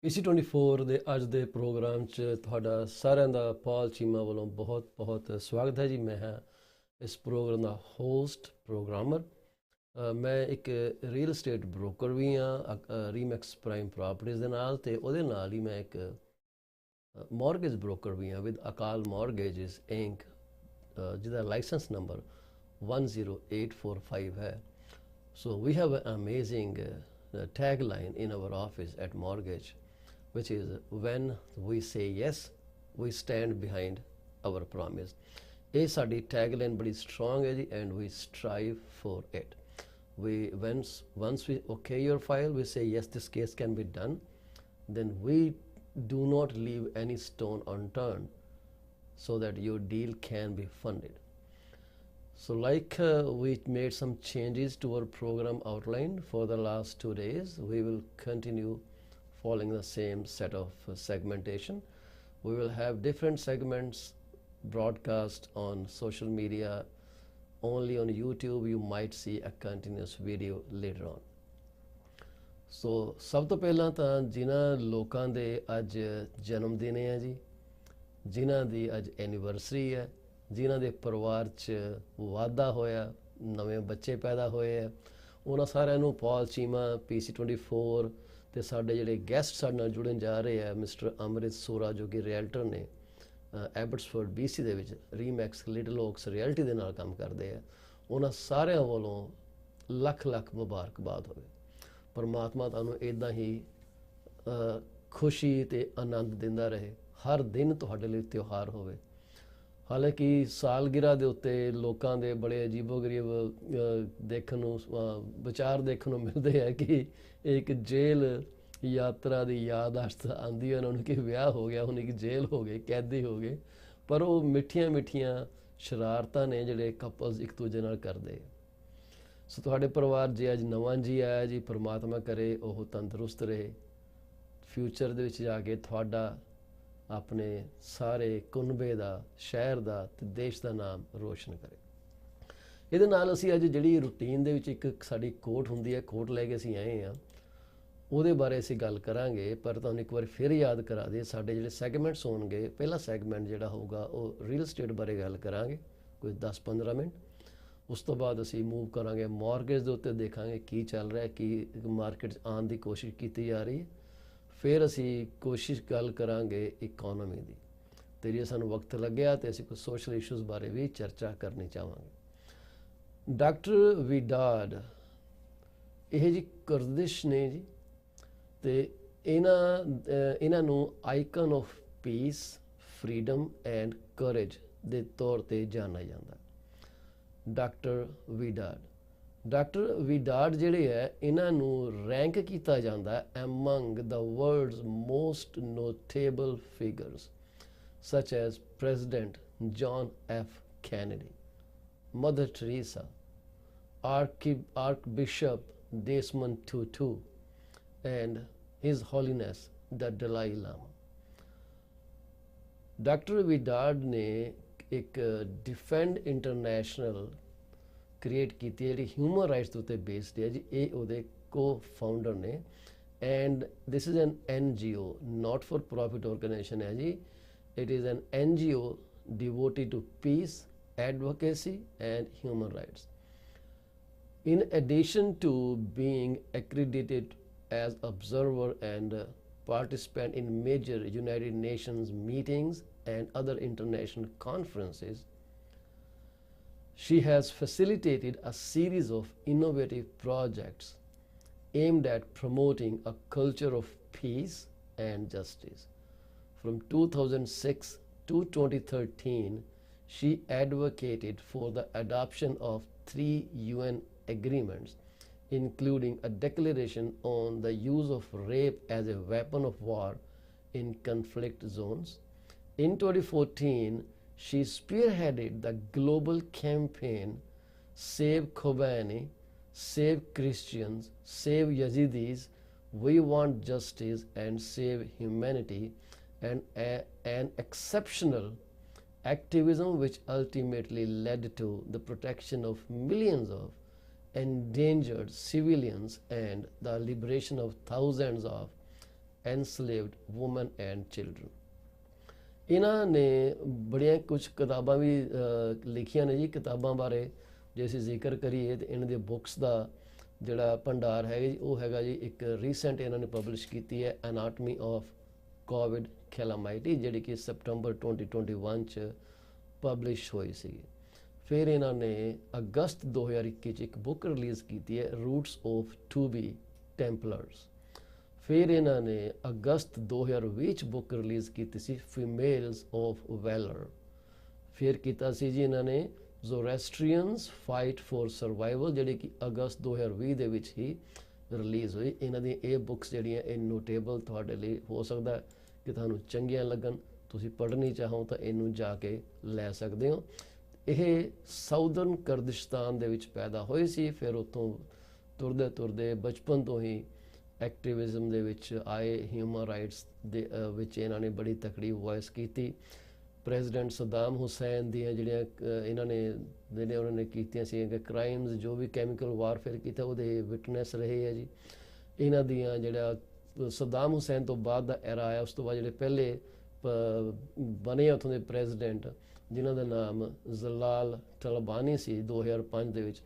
PC24 ਦੇ ਅੱਜ ਦੇ ਪ੍ਰੋਗਰਾਮ 'ਚ ਤੁਹਾਡਾ ਸਾਰਿਆਂ ਦਾ ਪਾਲ ਚੀਮਾ ਵੱਲੋਂ ਬਹੁਤ ਸਵਾਗਤ ਹੈ ਜੀ। ਮੈਂ ਹਾਂ ਇਸ ਪ੍ਰੋਗਰਾਮ ਦਾ ਹੋਸਟ ਪ੍ਰੋਗਰਾਮਰ। ਮੈਂ ਇੱਕ ਰੀਅਲ ਏਸਟੇਟ ਬ੍ਰੋਕਰ ਵੀ ਹਾਂ ਰੀਮੈਕਸ ਪ੍ਰਾਈਮ ਪ੍ਰੋਪਰਟੀਜ਼ ਦੇ ਨਾਲ, ਅਤੇ ਉਹਦੇ ਨਾਲ ਹੀ ਮੈਂ ਇੱਕ ਮੌਰਗੇਜ ਬ੍ਰੋਕਰ ਵੀ ਹਾਂ ਵਿਦ ਅਕਾਲ ਮੌਰਗੇਜਿਸ ਇੰਕ, ਜਿਹਦਾ ਲਾਇਸੈਂਸ ਨੰਬਰ 10845 ਹੈ। So we have a amazing tagline in our office at Mortgage, which is when we say yes, we stand behind our promise. ਇਹ ਸਾਡੀ tagline ਬੜੀ strong ਹੈ ਜੀ, and we strive for it. Once we okay your file, we say yes, this case can be done, then we do not leave any stone unturned so that your deal can be funded. So we made some changes to our program outline for the last 2 days. We will continue following the same set of segmentation. We will have different segments broadcast on social media. Only on YouTube you might see a continuous video later on. So ਸਭ ਤੋਂ ਪਹਿਲਾਂ ਤਾਂ ਜਿਨ੍ਹਾਂ ਲੋਕਾਂ ਦੇ ਅੱਜ ਜਨਮ ਦਿਨ ਹੈ ਜੀ, ਜਿਨ੍ਹਾਂ ਦੀ ਅੱਜ ਐਨੀਵਰਸਰੀ ਹੈ, ਜਿਨ੍ਹਾਂ ਦੇ ਪਰਿਵਾਰ 'ਚ ਵਾਧਾ ਹੋਇਆ, ਨਵੇਂ ਬੱਚੇ ਪੈਦਾ ਹੋਏ ਹੈ, ਉਹਨਾਂ ਸਾਰਿਆਂ ਨੂੰ ਪਾਲ ਚੀਮਾ PC24 ਅਤੇ ਸਾਡੇ ਜਿਹੜੇ ਗੈਸਟ ਸਾਡੇ ਨਾਲ ਜੁੜਨ ਜਾ ਰਹੇ ਹੈ, ਮਿਸਟਰ ਅੰਮ੍ਰਿਤ ਸੂਰਾ ਜੋ ਕਿ ਰੀਅਲਟਰ ਨੇ ਐਬਟਸਫੋਰਡ BC ਦੇ ਵਿੱਚ ਰੀਮੈਕਸ ਲਿਟਲ ਓਕਸ ਰਿਐਲਟੀ ਦੇ ਨਾਲ ਕੰਮ ਕਰਦੇ ਹੈ, ਉਹਨਾਂ ਸਾਰਿਆਂ ਵੱਲੋਂ ਲੱਖ ਮੁਬਾਰਕਬਾਦ ਹੋਵੇ। ਪਰਮਾਤਮਾ ਤੁਹਾਨੂੰ ਇੱਦਾਂ ਹੀ ਖੁਸ਼ੀ ਅਤੇ ਆਨੰਦ ਦਿੰਦਾ ਰਹੇ, ਹਰ ਦਿਨ ਤੁਹਾਡੇ ਲਈ ਤਿਉਹਾਰ ਹੋਵੇ। ਹਾਲਾਂਕਿ ਸਾਲਗਿਰਾ ਦੇ ਉੱਤੇ ਲੋਕਾਂ ਦੇ ਬੜੇ ਅਜੀਬੋ-ਗਰੀਬ ਵਿਚਾਰ ਦੇਖਣ ਨੂੰ ਮਿਲਦੇ ਹੈ ਕਿ ਇੱਕ ਜੇਲ੍ਹ ਯਾਤਰਾ ਦੀ ਯਾਦਾਸ਼ਤ ਆਉਂਦੀ ਹੈ ਉਹਨਾਂ ਨੂੰ ਕਿ ਵਿਆਹ ਹੋ ਗਿਆ, ਹੁਣ ਇੱਕ ਜੇਲ੍ਹ ਹੋ ਗਏ, ਕੈਦੀ ਹੋ ਗਏ, ਪਰ ਉਹ ਮਿੱਠੀਆਂ ਸ਼ਰਾਰਤਾਂ ਨੇ ਜਿਹੜੇ ਕਪਲਸ ਇੱਕ ਦੂਜੇ ਨਾਲ ਕਰਦੇ। ਸੋ ਤੁਹਾਡੇ ਪਰਿਵਾਰ ਜੇ ਅੱਜ ਨਵਾਂ ਜੀ ਆਇਆ ਜੀ, ਪਰਮਾਤਮਾ ਕਰੇ ਉਹ ਤੰਦਰੁਸਤ ਰਹੇ, ਫਿਊਚਰ ਦੇ ਵਿੱਚ ਜਾ ਕੇ ਤੁਹਾਡਾ ਆਪਣੇ ਸਾਰੇ ਕੁਨਬੇ ਦਾ, ਸ਼ਹਿਰ ਦਾ ਅਤੇ ਦੇਸ਼ ਦਾ ਨਾਮ ਰੋਸ਼ਨ ਕਰੇ। ਇਹਦੇ ਨਾਲ ਅਸੀਂ ਅੱਜ ਜਿਹੜੀ ਰੂਟੀਨ ਦੇ ਵਿੱਚ ਇੱਕ ਸਾਡੀ ਕੋਟ ਹੁੰਦੀ ਹੈ, ਕੋਟ ਲੈ ਕੇ ਅਸੀਂ ਆਏ ਹਾਂ, ਉਹਦੇ ਬਾਰੇ ਅਸੀਂ ਗੱਲ ਕਰਾਂਗੇ। ਪਰ ਤੁਹਾਨੂੰ ਇੱਕ ਵਾਰ ਫਿਰ ਯਾਦ ਕਰਾ ਦੇ, ਸਾਡੇ ਜਿਹੜੇ ਸੈਗਮੈਂਟਸ ਹੋਣਗੇ, ਪਹਿਲਾ ਸੈਗਮੈਂਟ ਜਿਹੜਾ ਹੋਊਗਾ ਉਹ ਰੀਅਲ ਸਟੇਟ ਬਾਰੇ ਗੱਲ ਕਰਾਂਗੇ ਕੋਈ 10-15 ਮਿੰਟ। ਉਸ ਤੋਂ ਬਾਅਦ ਅਸੀਂ ਮੂਵ ਕਰਾਂਗੇ ਮੌਰਗੇਜ ਦੇ ਉੱਤੇ, ਦੇਖਾਂਗੇ ਕੀ ਚੱਲ ਰਿਹਾ, ਕੀ ਮਾਰਕੀਟ 'ਚ ਆਉਣ ਦੀ ਕੋਸ਼ਿਸ਼ ਕੀਤੀ ਜਾ ਰਹੀ ਹੈ। ਫਿਰ ਅਸੀਂ ਗੱਲ ਕਰਾਂਗੇ ਇਕੋਨਮੀ ਦੀ, ਅਤੇ ਜੇ ਸਾਨੂੰ ਵਕਤ ਲੱਗਿਆ ਤਾਂ ਅਸੀਂ ਕੁਝ ਸੋਸ਼ਲ ਇਸ਼ੂਜ਼ ਬਾਰੇ ਵੀ ਚਰਚਾ ਕਰਨੀ ਚਾਹਾਂਗੇ। ਡਾਕਟਰ ਵਿਡਾਡ ਇਹ ਜੀ ਕੁਰਦਿਸ਼ ਨੇ ਜੀ, ਅਤੇ ਇਹਨਾਂ ਨੂੰ icon of piece, freedom and craze ਦੇ ਤੌਰ 'ਤੇ ਜਾਣਿਆ ਜਾਂਦਾ। ਡਾਕਟਰ ਵਿਡਾਡ ਜਿਹੜੇ ਹੈ, ਇਹਨਾਂ ਨੂੰ ਰੈਂਕ ਕੀਤਾ ਜਾਂਦਾ among the world's most notable figures such as president John F. Kennedy, Mother Teresa, archbishop Desmond Tutu and His Holiness the Dalai Lama. Doctor Widad ਨੇ ਇੱਕ ਡਿਫੈਂਡ ਇੰਟਰਨੈਸ਼ਨਲ ਕ੍ਰੀਏਟ ਕੀਤੀ ਹੈ, ਜਿਹੜੀ ਹਿਊਮਨ ਰਾਈਟਸ ਦੇ ਉੱਤੇ ਬੇਸਡ ਹੈ ਜੀ। ਇਹ ਉਹਦੇ ਕੋ-ਫਾਊਂਡਰ ਨੇ, and this is an NGO, not for profit organisation ਹੈ ਜੀ। It is an NGO devoted to peace, advocacy and human rights. In addition to being accredited as observer and participant in major United Nations meetings and other international conferences, she has facilitated a series of innovative projects aimed at promoting a culture of peace and justice. From 2006 to 2013, she advocated for the adoption of 3 UN agreements, including a declaration on the use of rape as a weapon of war in conflict zones. In 2014, she spearheaded the global campaign Save Kobani, Save Christians, Save Yazidis, We Want Justice and Save Humanity, and an exceptional activism which ultimately led to the protection of millions of endangered civilians and the liberation of thousands of enslaved women and children. ਇਹਨਾਂ ਨੇ ਬੜੀਆਂ ਕੁਝ ਕਿਤਾਬਾਂ ਵੀ ਲਿਖੀਆਂ ਨੇ ਜੀ। ਕਿਤਾਬਾਂ ਬਾਰੇ ਜੇ ਅਸੀਂ ਜ਼ਿਕਰ ਕਰੀਏ ਤਾਂ ਇਹਨਾਂ ਦੇ ਬੁੱਕਸ ਦਾ ਜਿਹੜਾ ਭੰਡਾਰ ਹੈਗਾ ਜੀ ਉਹ ਹੈਗਾ ਜੀ, ਇੱਕ ਰੀਸੈਂਟ ਇਹਨਾਂ ਨੇ ਪਬਲਿਸ਼ ਕੀਤੀ ਹੈ ਐਨਾਟਮੀ ਆਫ ਕੋਵਿਡ ਕੈਲਾਮਾਈਟੀ, ਜਿਹੜੀ ਕਿ ਸਤੰਬਰ 2021 ਚ ਪਬਲਿਸ਼ ਹੋਈ ਸੀ। ਫਿਰ ਇਹਨਾਂ ਨੇ ਅਗਸਤ 2021 ਚ ਇੱਕ ਬੁੱਕ ਰਿਲੀਜ਼ ਕੀਤੀ ਹੈ ਰੂਟਸ ਆਫ ਟੂ ਬੀ ਟੈਂਪਲਰਸ। ਫਿਰ ਇਹਨਾਂ ਨੇ ਅਗਸਤ 2020 ਚ ਬੁੱਕ ਰਿਲੀਜ਼ ਕੀਤੀ ਸੀ ਫੀਮੇਲਸ ਆਫ ਵੈਲਰ। ਫਿਰ ਕੀਤਾ ਸੀ ਜੀ ਇਹਨਾਂ ਨੇ ਜ਼ੋਰੈਸਟਰੀਅਨਸ ਫਾਈਟ ਫॉर ਸਰਵਾਈਵਲ, ਜਿਹੜੀ ਕਿ ਅਗਸਤ 2020 ਦੇ ਵਿੱਚ ਹੀ ਰਿਲੀਜ਼ ਹੋਈ। ਇਹਨਾਂ ਦੀਆਂ ਇਹ ਬੁੱਕਸ ਜਿਹੜੀਆਂ ਇਹ ਨੋਟੇਬਲ ਤੁਹਾਡੇ ਲਈ ਹੋ ਸਕਦਾ ਕਿ ਤੁਹਾਨੂੰ ਚੰਗੀਆਂ ਲੱਗਣ, ਤੁਸੀਂ ਪੜ੍ਹਨੀ ਚਾਹੋ ਤਾਂ ਇਹਨੂੰ ਜਾ ਕੇ ਲੈ ਸਕਦੇ ਹੋ। ਇਹ ਸਾਊਦਰਨ ਕਰਦਿਸ਼ਤਾਨ ਦੇ ਵਿੱਚ ਪੈਦਾ ਹੋਈ ਸੀ, ਫਿਰ ਉੱਥੋਂ ਤੁਰਦੇ ਤੁਰਦੇ ਬਚਪਨ ਤੋਂ ਹੀ ਐਕਟਿਵਿਜ਼ਮ ਦੇ ਵਿੱਚ ਆਏ, ਹਿਊਮਨ ਰਾਈਟਸ ਦੇ ਵਿੱਚ ਇਹਨਾਂ ਨੇ ਬੜੀ ਤਕੜੀ ਵੌਇਸ ਕੀਤੀ। ਪ੍ਰੈਜ਼ੀਡੈਂਟ ਸਦਾਮ ਹੁਸੈਨ ਦੀਆਂ ਜਿਹੜੀਆਂ ਇਹਨਾਂ ਨੇ ਜਿਹੜੇ ਉਹਨਾਂ ਨੇ ਕੀਤੀਆਂ ਸੀ ਕਿ ਕ੍ਰਾਈਮਸ, ਜੋ ਵੀ ਕੈਮੀਕਲ ਵਾਰਫੇਅਰ ਕੀਤਾ ਉਹਦੇ ਵਿਟਨੈਸ ਰਹੇ ਹੈ ਜੀ। ਇਹਨਾਂ ਦੀਆਂ ਜਿਹੜਾ ਸਦਾਮ ਹੁਸੈਨ ਤੋਂ ਬਾਅਦ ਦਾ ਐਰਾ ਆਇਆ, ਉਸ ਤੋਂ ਬਾਅਦ ਜਿਹੜੇ ਪਹਿਲੇ ਬਣੇ ਉੱਥੋਂ ਦੇ ਪ੍ਰੈਜ਼ੀਡੈਂਟ ਜਿਨ੍ਹਾਂ ਦਾ ਨਾਮ ਜ਼ਲਾਲ ਤਲਬਾਨੀ ਸੀ 2005 ਦੇ ਵਿੱਚ,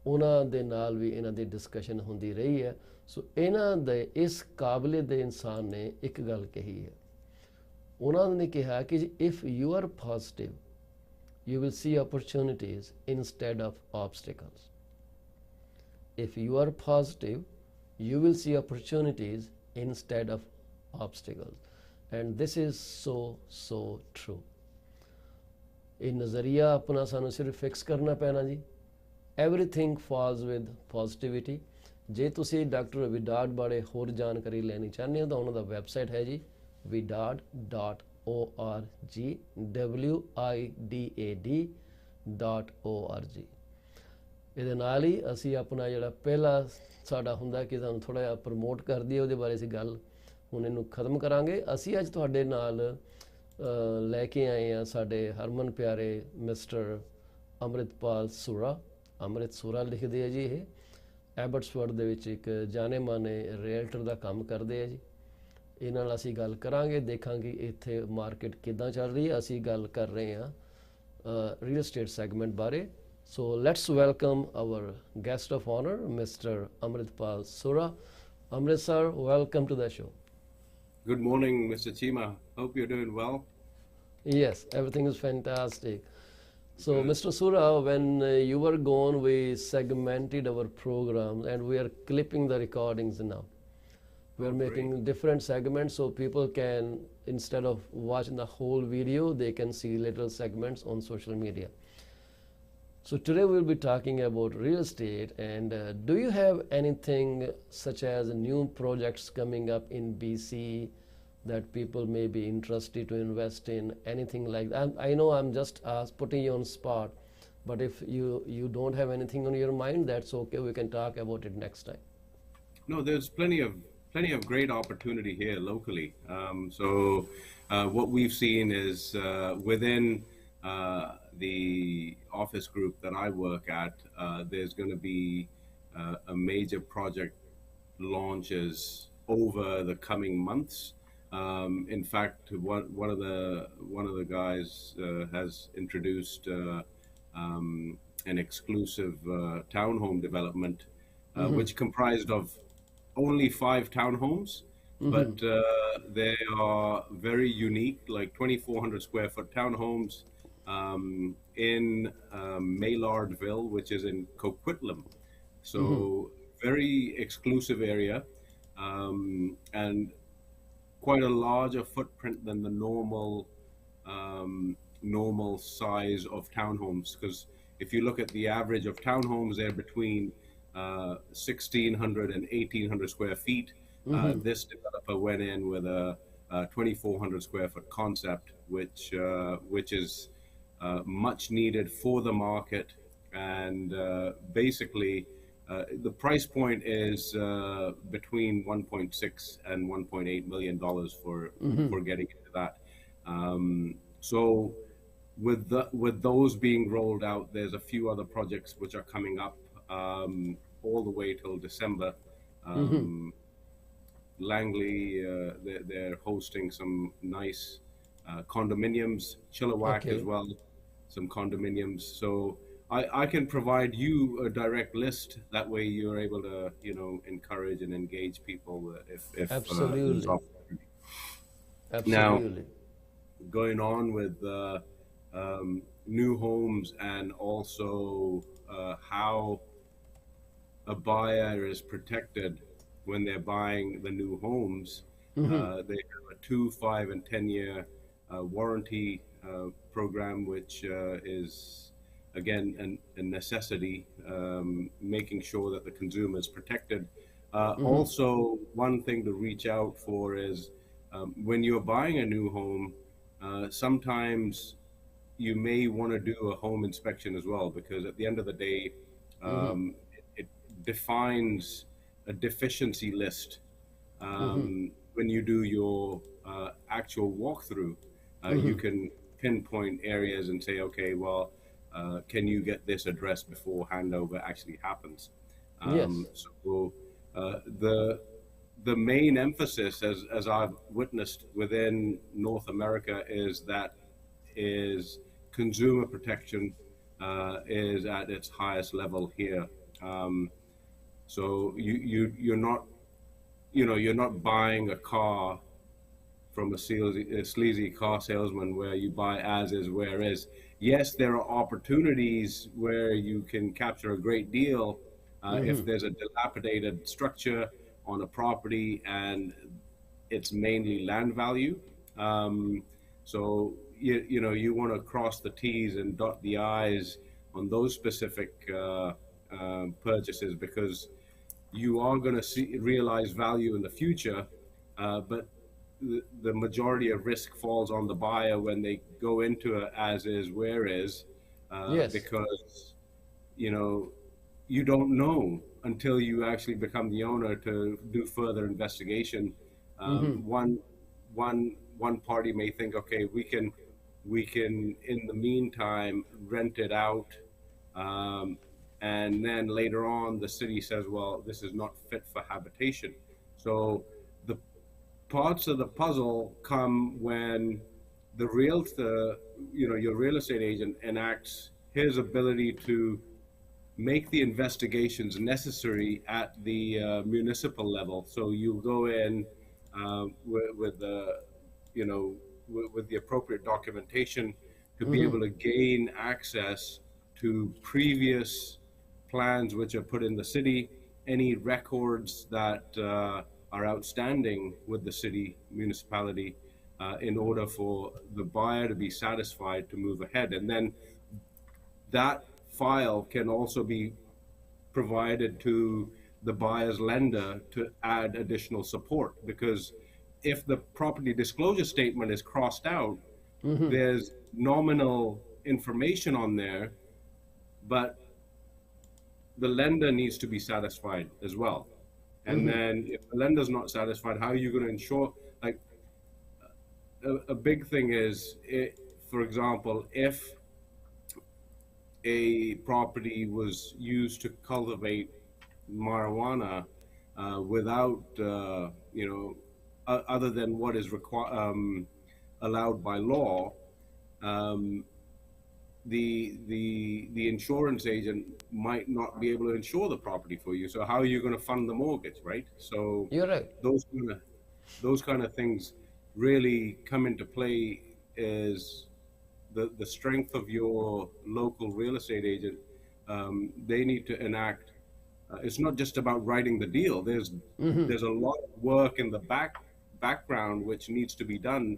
ਉਹਨਾਂ ਦੇ ਨਾਲ ਵੀ ਇਹਨਾਂ ਦੀ ਡਿਸਕਸ਼ਨ ਹੁੰਦੀ ਰਹੀ ਹੈ। ਸੋ ਇਹਨਾਂ ਦੇ ਇਸ ਕਾਬਲੇ ਦੇ ਇਨਸਾਨ ਨੇ ਇੱਕ ਗੱਲ ਕਹੀ ਹੈ, ਉਹਨਾਂ ਨੇ ਕਿਹਾ ਕਿ if you are positive you will see opportunities instead of obstacles. If you are positive, you will see opportunities instead of obstacles. And this is so true. ਇਹ ਨਜ਼ਰੀਆ ਆਪਣਾ ਸਾਨੂੰ ਸਿਰਫ ਫਿਕਸ ਕਰਨਾ ਪੈਣਾ ਜੀ। Everything falls with positivity. ਜੇ ਤੁਸੀਂ ਡਾਕਟਰ ਵਿਡਾਡ ਬਾਰੇ ਹੋਰ ਜਾਣਕਾਰੀ ਲੈਣੀ ਚਾਹੁੰਦੇ ਹੋ ਤਾਂ ਉਹਨਾਂ ਦਾ ਵੈਬਸਾਈਟ ਹੈ ਜੀ vidad.org, widad.org। ਇਹਦੇ ਨਾਲ ਹੀ ਅਸੀਂ ਆਪਣਾ ਜਿਹੜਾ ਪਹਿਲਾ ਸਾਡਾ ਹੁੰਦਾ ਕਿ ਤੁਹਾਨੂੰ ਥੋੜ੍ਹਾ ਜਿਹਾ ਪ੍ਰਮੋਟ ਕਰ ਦਈਏ, ਉਹਦੇ ਬਾਰੇ ਅਸੀਂ ਗੱਲ ਹੁਣ ਇਹਨੂੰ ਖਤਮ ਕਰਾਂਗੇ। ਅਸੀਂ ਅੱਜ ਤੁਹਾਡੇ ਨਾਲ ਲੈ ਕੇ ਆਏ ਹਾਂ ਸਾਡੇ ਹਰਮਨ ਪਿਆਰੇ ਮਿਸਟਰ ਅੰਮ੍ਰਿਤਪਾਲ ਸੁਰਾ। ਅੰਮ੍ਰਿਤ ਸੁਰਾ ਲਿਖਦੇ ਆ ਜੀ। ਇਹ ਐਬਟਸਫੋਰਡ ਦੇ ਵਿੱਚ ਇੱਕ ਜਾਣੇ ਮਾਨੇ ਰੀਅਲਟਰ ਦਾ ਕੰਮ ਕਰਦੇ ਆ ਜੀ। ਇਹਨਾਂ ਨਾਲ ਅਸੀਂ ਗੱਲ ਕਰਾਂਗੇ, ਦੇਖਾਂਗੇ ਇੱਥੇ ਮਾਰਕੀਟ ਕਿੱਦਾਂ ਚੱਲ ਰਹੀ ਹੈ। ਅਸੀਂ ਗੱਲ ਕਰ ਰਹੇ ਹਾਂ ਰੀਅਲ estate ਸੈਗਮੈਂਟ ਬਾਰੇ। So let's welcome our guest of honour mister Amritpal Sura. Amrit sir, welcome to the show. Good morning, Mr. Cheema. Hope you're doing well. Yes, everything is fantastic. So, Mr. Sura, when you were gone, we segmented our programs and we are clipping the recordings now. We are making different segments so people can, instead of watching the whole video, they can see little segments on social media. So today we'll be talking about real estate, and do you have anything such as new projects coming up in BC that people may be interested to invest in, anything like that? I know I'm just putting you on spot, but if you don't have anything on your mind, that's okay. We can talk about it next time. No, there's plenty of great opportunity here locally. What we've seen is within the office group that I work at, there's going to be a major project launches over the coming months. In fact, one of the guys has introduced an exclusive townhome development, which comprised of only 5 townhomes, but they are very unique, like 2,400 square foot townhomes in Maillardville, which is in Coquitlam. So very exclusive area, and quite a larger footprint than the normal size of townhomes. Because if you look at the average of townhomes, they're between 1,600 and 1,800 square feet. This developer went in with a 2,400 square foot concept, which is much needed for the market, and basically the price point is between 1.6 and 1.8 million dollars for getting into that. So with those being rolled out, there's a few other projects which are coming up all the way till December. Langley, they're hosting some nice condominiums, Chilliwack as Okay. well, some condominiums. So I can provide you a direct list. That way you're able to, encourage and engage people if there's Absolutely. opportunity. Now, Absolutely. going on with new homes and also how a buyer is protected when they're buying the new homes. They have a 2, 5, and 10-year warranty program, which is again a necessity, making sure that the consumer is protected. Also, one thing to reach out for is when you're buying a new home, sometimes you may want to do a home inspection as well, because at the end of the day, it defines a deficiency list. When you do your actual walkthrough, you can pinpoint areas and say, okay, well, can you get this addressed before handover actually happens? Yes. So the main emphasis, as I've witnessed within North America, is consumer protection is at its highest level here. So you're not you're not buying a car from a sleazy car salesman where you buy as is, where is. Yes, there are opportunities where you can capture a great deal if there's a dilapidated structure on a property and it's mainly land value. So you want to cross the T's and dot the I's on those specific purchases, because you are going to realize value in the future, but the majority of risk falls on the buyer when they go into a as is, where is, Yes. because you don't know until you actually become the owner to do further investigation. One party may think, okay, we can in the meantime rent it out, and then later on the city says, well, this is not fit for habitation. So the parts of the puzzle come when the realtor, your real estate agent, enacts his ability to make the investigations necessary at the municipal level. So you go in with the with the appropriate documentation to be able to gain access to previous plans which are put in the city, any records that are outstanding with the city municipality, in order for the buyer to be satisfied to move ahead. And then that file can also be provided to the buyer's lender to add additional support, because if the property disclosure statement is crossed out, there's nominal information on there, but the lender needs to be satisfied as well. And then if the lender's not satisfied, how are you going to ensure? Like a big thing is, for example, if a property was used to cultivate marijuana without, other than what is allowed by law, the insurance agent might not be able to insure the property for you. So how are you going to fund the mortgage, right? So You're right. those kind of things really come into play. Is the strength of your local real estate agent. They need to enact. It's not just about writing the deal. There's a lot of work in the background which needs to be done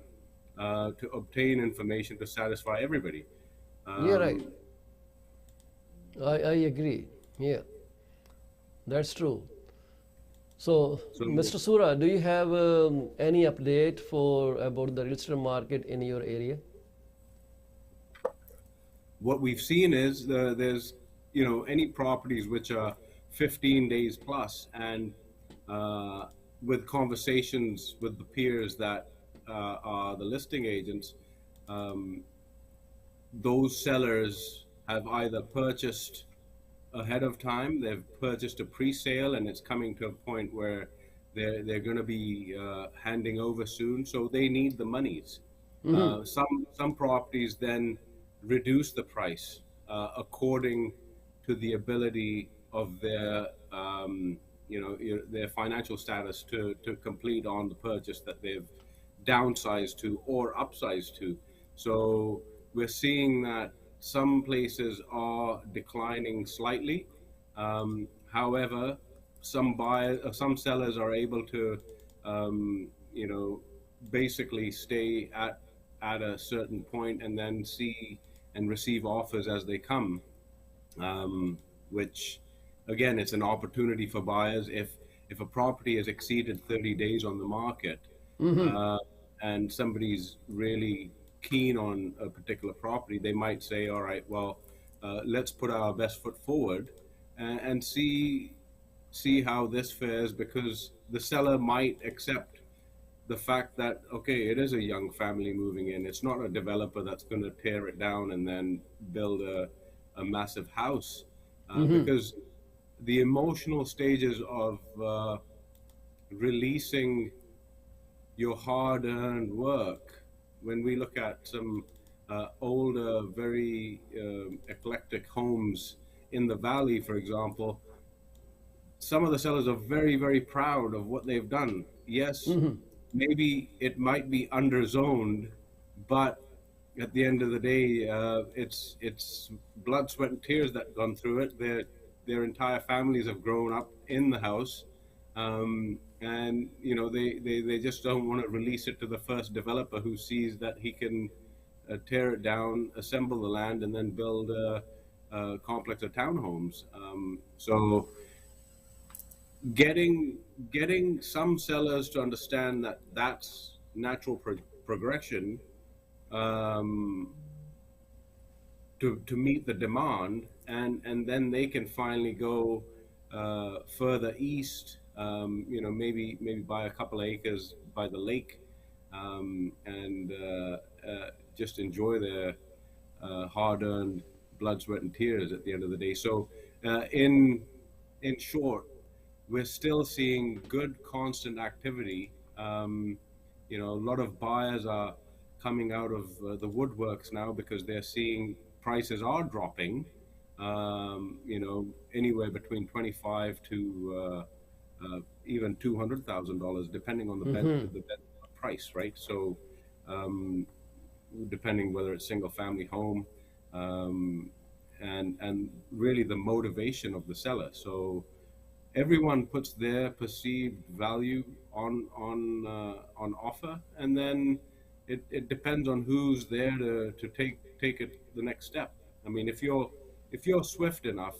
to obtain information to satisfy everybody. You're right. I agree. Yeah, that's true. So, Mr. Sura, do you have any update about the real estate market in your area? What we've seen is there's any properties which are 15 days plus, and with conversations with the peers that are the listing agents, those sellers have either purchased ahead of time, they've purchased a pre-sale, and it's coming to a point where they're going to be handing over soon, so they need the monies. Some properties then reduce the price according to the ability of their their financial status to complete on the purchase that they've downsized to or upsized to. So we're seeing that some places are declining slightly. However, some sellers are able to, you know, basically stay at a certain point and then see and receive offers as they come, which again, it's an opportunity for buyers. If a property has exceeded 30 days on the market, uh, and somebody's really keen on a particular property, they might say, all right, well, let's put our best foot forward and see how this fares, because the seller might accept the fact that, okay, it is a young family moving in. It's not a developer that's going to tear it down and then build a massive house, because the emotional stages of releasing your hard-earned work, when we look at some older, very eclectic homes in the valley, for example, some of the sellers are very, very proud of what they've done. Yes, maybe it might be underzoned, but at the end of the day, it's blood, sweat, and tears that gone through it. Their entire families have grown up in the house, and you know they just don't want to release it to the first developer who sees that he can tear it down, assemble the land, and then build a complex of townhomes. So getting some sellers to understand that that's natural progression, um, to meet the demand, and then they can finally go further east, maybe buy a couple of acres by the lake, and just enjoy their hard-earned blood, sweat, and tears at the end of the day. So in short, we're still seeing good constant activity. A lot of buyers are coming out of the woodworks now because they're seeing prices are dropping, anywhere between 25 to even $200,000, depending on the price, right? So depending whether it's single family home, and really the motivation of the seller. So everyone puts their perceived value on offer, and then it depends on who's there to take it the next step. I mean, if you're swift enough,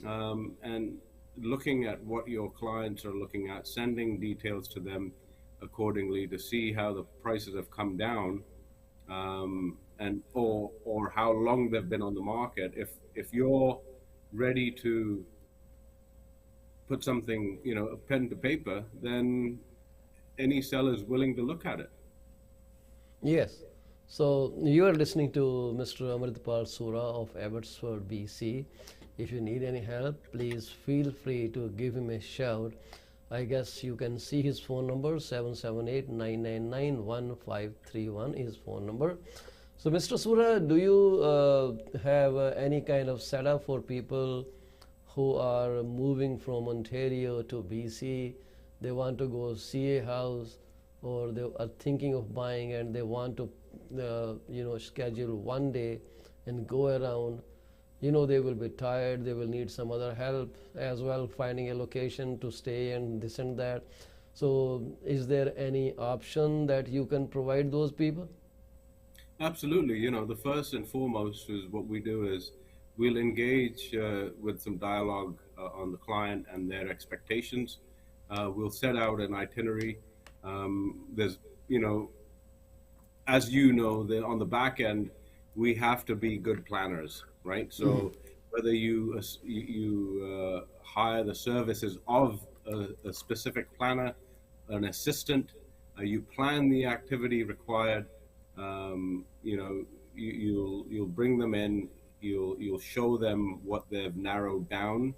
and looking at what your clients are looking at, sending details to them accordingly to see how the prices have come down, and or how long they've been on the market. If you're ready to put something, a pen to paper, then any seller is willing to look at it. Yes. So you are listening to Mr. Amritpal Sura of Abbotsford, BC. If you need any help, please feel free to give him a shout. I guess you can see his phone number, 778-999-1531 is his phone number. So Mr. Sura, do you have any kind of setup for people who are moving from Ontario to BC? They want to go see a house, or they are thinking of buying, and they want to schedule one day and go around. They will be tired, they will need some other help as well, finding a location to stay and this and that. So is there any option that you can provide those people? Absolutely. The first and foremost is what we do is we'll engage with some dialogue on the client and their expectations. We'll set out an itinerary. There's, as on the back end, we have to be good planners, right? So whether you hire the services of a specific planner, an assistant, you plan the activity required. You'll bring them in. You'll show them what they've narrowed down,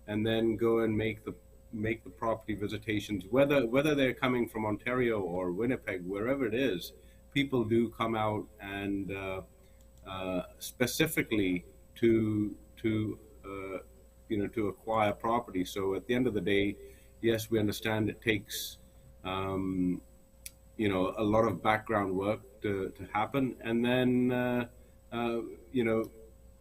and then go and make make the property visitations, whether they're coming from Ontario or Winnipeg, wherever it is, people do come out and specifically to acquire property. So at the end of the day, yes, we understand it takes a lot of background work to happen, and then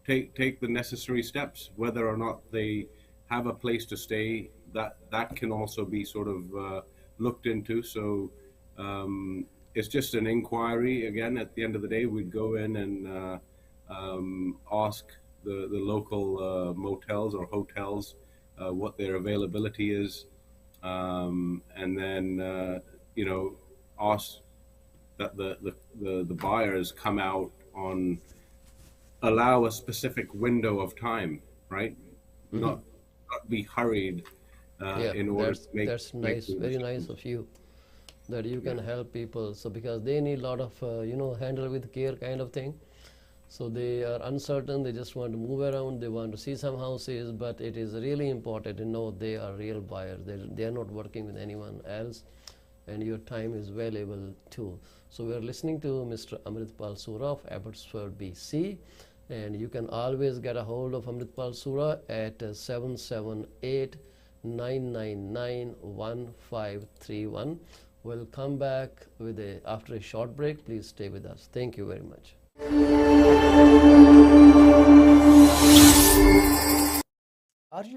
take the necessary steps. Whether or not they have a place to stay, that can also be sort of looked into. So it's just an inquiry. Again, at the end of the day, we'd go in and ask the local motels or hotels what their availability is, and then ask that the buyers come out allow a specific window of time, right? Mm-hmm. Not be hurried in order to make. That's nice, very nice of you, that you can help people. So because they need a lot of handle with care kind of thing. So they are uncertain, they just want to move around, they want to see some houses, but it is really important to know they are real buyers. They are not working with anyone else, and your time is valuable too. So we are listening to Mr. Amritpal Sura of Abbotsford, BC, and you can always get a hold of Amritpal Sura at 778-999-1531. We'll come back after a short break. Please stay with us. Thank you very much.